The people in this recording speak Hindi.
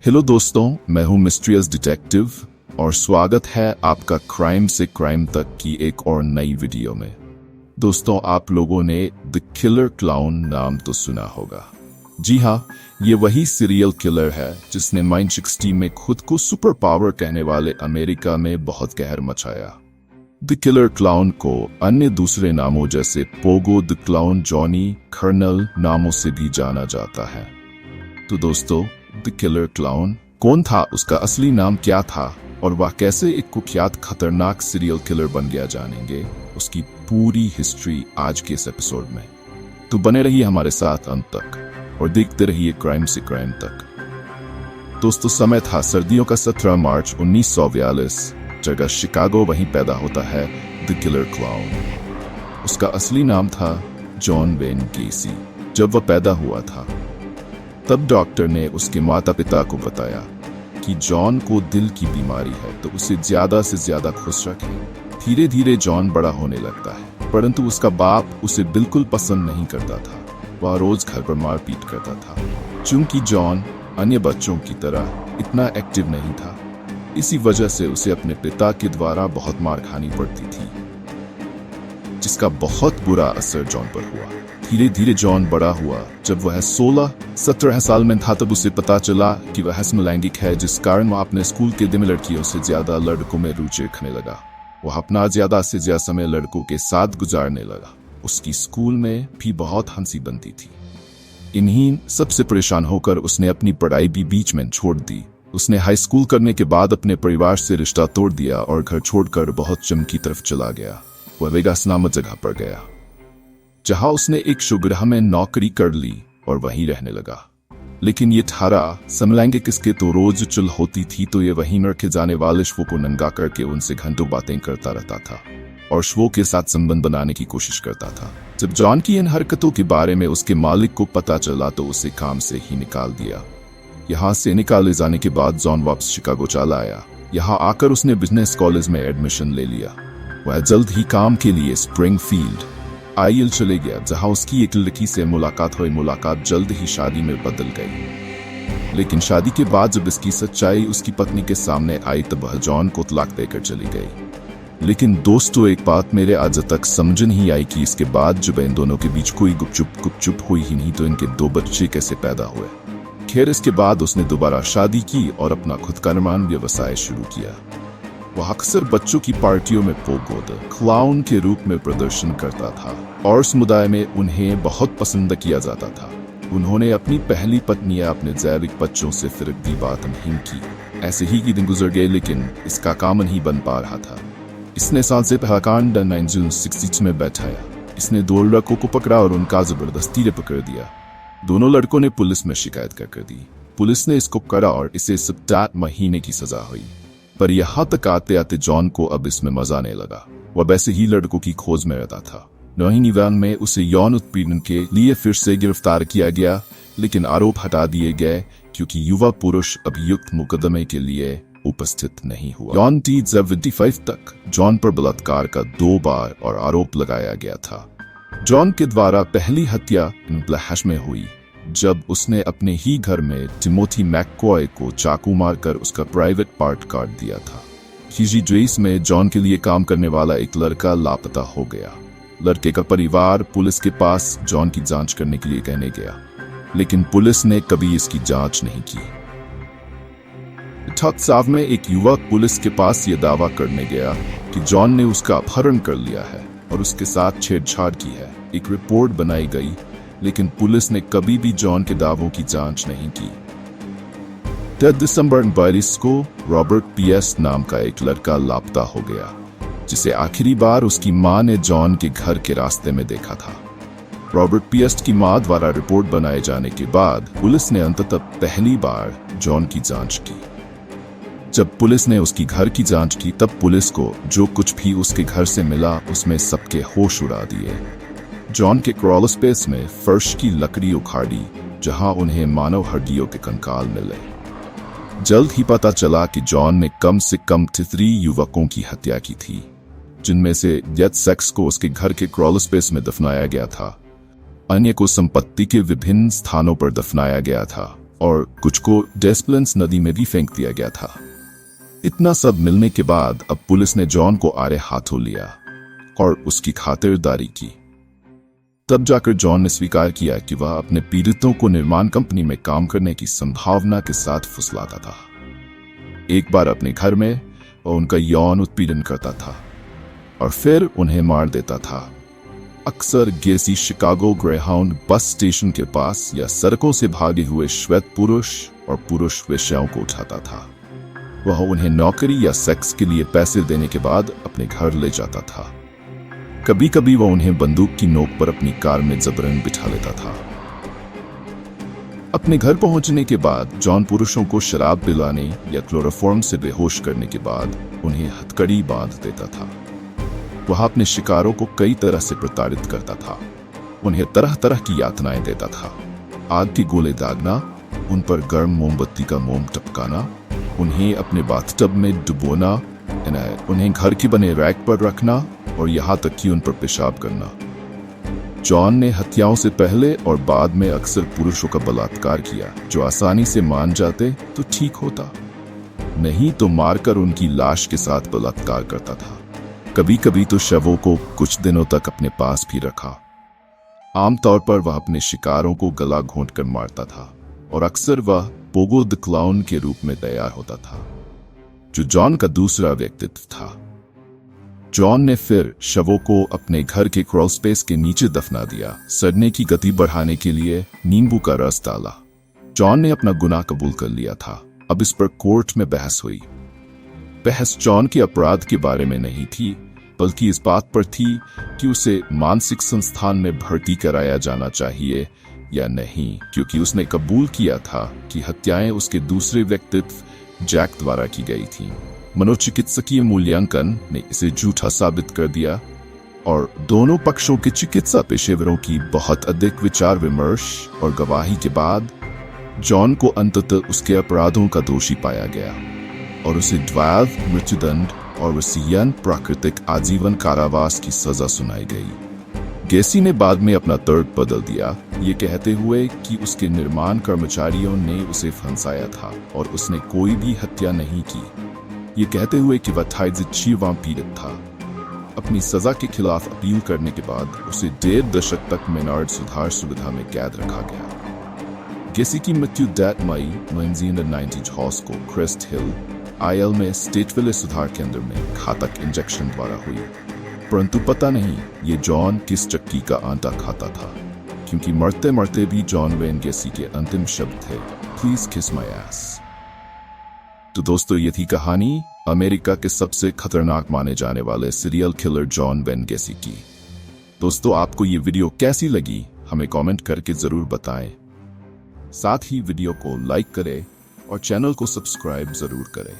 हेलो दोस्तों, मैं हूं मिस्ट्रियस डिटेक्टिव और स्वागत है आपका क्राइम से क्राइम तक की एक और नई वीडियो में। दोस्तों, आप लोगों ने द किलर क्लाउन नाम तो सुना होगा। जी हाँ, ये वही सीरियल किलर है जिसने 1960 में खुद को सुपर पावर कहने वाले अमेरिका में बहुत कहर मचाया। द किलर क्लाउन को अन्य दूसरे नामों जैसे Pogo the clown, Johnny, colonel नामों से भी जाना जाता है। तो दोस्तों, द किलर क्लाउन कौन था, उसका असली नाम क्या था और वह कैसे एक कुख्यात खतरनाक सीरियल किलर बन गया, जानेंगे उसकी पूरी हिस्ट्री आज के इस एपिसोड में। तो बने रहिए हमारे साथ अंत तक और देखते रहिए क्राइम से क्राइम तक। दोस्तों, समय था सर्दियों का 17 मार्च 1942। जगह शिकागो, वहीं पैदा होता है द किलर क्लाउन। उसका असली नाम था जॉन वेन गेसी। जब वह पैदा हुआ था तब डॉक्टर ने उसके माता पिता को बताया कि जॉन को दिल की बीमारी है, तो उसे ज्यादा से ज्यादा खुश रखें। धीरे धीरे जॉन बड़ा होने लगता है, परंतु उसका बाप उसे बिल्कुल पसंद नहीं करता था। वह रोज घर पर मारपीट करता था। चूंकि जॉन अन्य बच्चों की तरह इतना एक्टिव नहीं था, इसी वजह से उसे अपने पिता के द्वारा बहुत मार खानी पड़ती थी, जिसका बहुत बुरा असर जॉन पर हुआ। धीरे धीरे जॉन बड़ा हुआ। जब वह 16-17 साल में था तब उसे पता चला कि वह समलैंगिक है, जिस कारण वह अपने स्कूल के दिन में लड़कियों से ज्यादा लड़कों में रुचि रखने लगा। वह अपना ज्यादा से ज्यादा समय लड़कों के साथ गुजारने लगा। उसकी स्कूल में भी बहुत हंसी बनती थी। इन्हीं सबसे परेशान होकर उसने अपनी पढ़ाई भी बीच में छोड़ दी। उसने हाई स्कूल करने के बाद अपने परिवार से रिश्ता तोड़ दिया और घर छोड़कर बहुत चम की तरफ चला गया। वह वेगास नामक जगह पर गया, जहां उसने एक शुगरह में नौकरी कर ली और वहीं रहने लगा। लेकिन ये ठारा समलैंगिक इसके तो रोज चुल होती थी, तो ये वहीं रखे जाने वाले शवों को नंगा करके उनसे घंटों बातें करता रहता था और शवों के साथ संबंध बनाने की कोशिश करता था। जब जॉन की इन हरकतों के बारे में उसके मालिक को पता चला तो उसे काम से ही निकाल दिया। यहाँ से निकाले जाने के बाद जॉन वापस शिकागो चला आया। यहाँ आकर उसने बिजनेस कॉलेज में एडमिशन ले लिया। वह जल्द ही काम के लिए स्प्रिंगफील्ड आयल चले गया, जहां उसकी एक लड़की से मुलाकात हुई। मुलाकात जल्द ही शादी में बदल गई। लेकिन शादी के बाद जब इसकी सच्चाई उसकी पत्नी के सामने आई तब वह जॉन को तलाक देकर चली गई। लेकिन दोस्तों, एक बात मेरे आज तक समझ नहीं आई कि इसके बाद जब इन दोनों के बीच कोई गुपचुप हुई ही नहीं, तो इनके 2 बच्चे कैसे पैदा हुए। खैर, इसके बाद उसने दोबारा शादी की और अपना खुद का निर्माण व्यवसाय शुरू किया। वह अक्सर बच्चों की पार्टियों में पोगो द क्लाउन के रूप में प्रदर्शन करता था और समुदाय में उन्हें बहुत पसंद किया जाता था। उन्होंने अपनी पहली पत्नी या अपने जैविक बच्चों से फिर भी बात नहीं की। ऐसे ही की दिन गुजर गए, लेकिन इसका काम नहीं बन पा रहा था। इसने साल से पहकांड 1960 में बैठाया। इसने 2 लड़कों को पकड़ा और उनका जबरदस्ती पकड़ दिया। दोनों लड़कों ने पुलिस में शिकायत कर दी। पुलिस ने इसको पकड़ा और इसे 7 महीने की सजा हुई। पर यहाँ तक आते आते जॉन को अब इसमें मजा नहीं लगा। वह वैसे ही लड़कों की खोज में रहता था। 1991 में उसे यौन उत्पीड़न के लिए फिर से गिरफ्तार किया गया, लेकिन आरोप हटा दिए गए क्योंकि युवा पुरुष अभियुक्त मुकदमे के लिए उपस्थित नहीं हुआ। यौन 75 तक जॉन पर बलात्कार का 2 बार और आरोप लगाया गया था। जॉन के द्वारा पहली हत्या ब्लैश में हुई, जब उसने अपने ही घर में टिमोथी मैककॉय को चाकू मारकर उसका प्राइवेट पार्ट काट दिया था। कीजी ड्रेस में जॉन के लिए काम करने वाला एक लड़का लापता हो गया। लड़के का परिवार पुलिस के पास जॉन की जांच करने के लिए कहने गया, लेकिन पुलिस ने कभी इसकी जांच नहीं की। साव में एक युवक पुलिस के पास यह दावा करने गया कि जॉन ने उसका अपहरण कर लिया है और उसके साथ छेड़छाड़ की है। एक रिपोर्ट बनाई गई, लेकिन पुलिस ने कभी भी जॉन के दावों की जांच नहीं की। 10 दिसंबर 22 को रॉबर्ट पीएस नाम का एक लड़का लापता हो गया, जिसे आखिरी बार उसकी मां ने जॉन के घर के रास्ते में देखा था। रॉबर्ट पीएस की मां द्वारा रिपोर्ट बनाए जाने के बाद पुलिस ने अंततः पहली बार जॉन की जांच की। जब पुलिस ने उसकी घर की जांच की तब पुलिस को जो कुछ भी उसके घर से मिला उसमें सबके होश उड़ा दिए। जॉन के क्रॉल स्पेस में फर्श की लकड़ी उखाड़ी, जहां उन्हें मानव हड्डियों के कंकाल मिले। जल्द ही पता चला कि जॉन ने कम से कम 3 युवकों की हत्या की थी, जिनमें से डेथ सेक्स को उसके घर के क्रॉल स्पेस में दफनाया गया था। अन्य को संपत्ति के विभिन्न स्थानों पर दफनाया गया था। और कुछ को डेस्पलेंस नदी में भी फेंक दिया गया था। इतना सब मिलने के बाद अब पुलिस ने जॉन को आड़े हाथों लिया और उसकी खातिरदारी की। तब जाकर जॉन ने स्वीकार किया कि वह अपने पीड़ितों को निर्माण कंपनी में काम करने की संभावना के साथ फुसलाता था। एक बार अपने घर में वह उनका यौन उत्पीड़न करता था और फिर उन्हें मार देता था। अक्सर गेसी शिकागो ग्रेहाउंड बस स्टेशन के पास या सड़कों से भागे हुए श्वेत पुरुष और पुरुष वेश्याओं को उठाता था। वह उन्हें नौकरी या सेक्स के लिए पैसे देने के बाद अपने घर ले जाता था। कभी कभी वह उन्हें बंदूक की नोक पर अपनी कार में जबरन बिठा लेता था। अपने घर पहुंचने के बाद जॉन पुरुषों को शराब पिलाने या क्लोरोफॉर्म से बेहोश करने के बाद उन्हें हथकड़ी बांध देता था। वह अपने शिकारों को कई तरह से प्रताड़ित करता था। उन्हें तरह तरह की यातनाएं देता था। आग के गोले दागना, उन पर गर्म मोमबत्ती का मोम टपकाना, उन्हें अपने बाथटब में डुबोना, उन्हें घर के बने रैक पर रखना और यहाँ तक कि उन पर पेशाब करना। जॉन ने हत्याओं से पहले और बाद में अक्सर पुरुषों का बलात्कार किया जो आसानी से मान जाते तो ठीक होता, नहीं तो मारकर उनकी लाश के साथ बलात्कार करता था। कभी कभी तो शवों को कुछ दिनों तक अपने पास भी रखा। आमतौर पर वह अपने शिकारों को गला घोंटकर मारता था और अक्सर वह पोगो द क्लाउन के रूप में तैयार होता था, जो जॉन का दूसरा व्यक्तित्व था। जॉन ने फिर शवों को अपने घर के क्रॉल स्पेस के नीचे दफना दिया। सड़ने की गति बढ़ाने के लिए नींबू का रस डाला। जॉन ने अपना गुनाह कबूल कर लिया था। अब इस पर कोर्ट में बहस हुई। बहस जॉन के अपराध के बारे में नहीं थी, बल्कि इस बात पर थी कि उसे मानसिक संस्थान में भर्ती कराया जाना चाहिए या नहीं, क्योंकि उसने कबूल किया था कि हत्याएं उसके दूसरे व्यक्तित्व जैक द्वारा की गई थीं। मनोचिकित्सकीय मूल्यांकन ने इसे झूठा साबित कर दिया और दोनों पक्षों के चिकित्सा पेशेवरों की बहुत अधिक विचार विमर्श और गवाही के बाद जॉन को अंततः उसके अपराधों का दोषी पाया गया और उसे 12 मृत्युदंड और वसीयन प्राकृतिक आजीवन कारावास की सजा सुनाई गई। गेसी ने बाद में अपना तर्क बदल दिया, ये कहते हुए कि उसके निर्माण कर्मचारियों ने उसे फंसाया था और उसने कोई भी हत्या नहीं की, ये कहते हुए कि वह पीड़ित था। अपनी सजा के खिलाफ अपील करने के बाद उसे 1.5 दशक तक मेनार्ड सुधार सुविधा में कैद रखा गया। गेसी की मृत्यु 8 मई 1990 हॉस को क्रेस्ट हिल आयल में स्टेटविले सुधार केंद्र में घातक इंजेक्शन द्वारा हुई, परंतु पता नहीं ये जॉन किस चक्की का आटा खाता था, क्योंकि मरते मरते भी जॉन वेन गेसी के अंतिम शब्द थे, प्लीज किस माय एस। तो दोस्तों, ये थी कहानी अमेरिका के सबसे खतरनाक माने जाने वाले सीरियल किलर जॉन वेन गेसी की। दोस्तों, आपको ये वीडियो कैसी लगी हमें कमेंट करके जरूर बताएं। साथ ही वीडियो को लाइक करें और चैनल को सब्सक्राइब जरूर करें।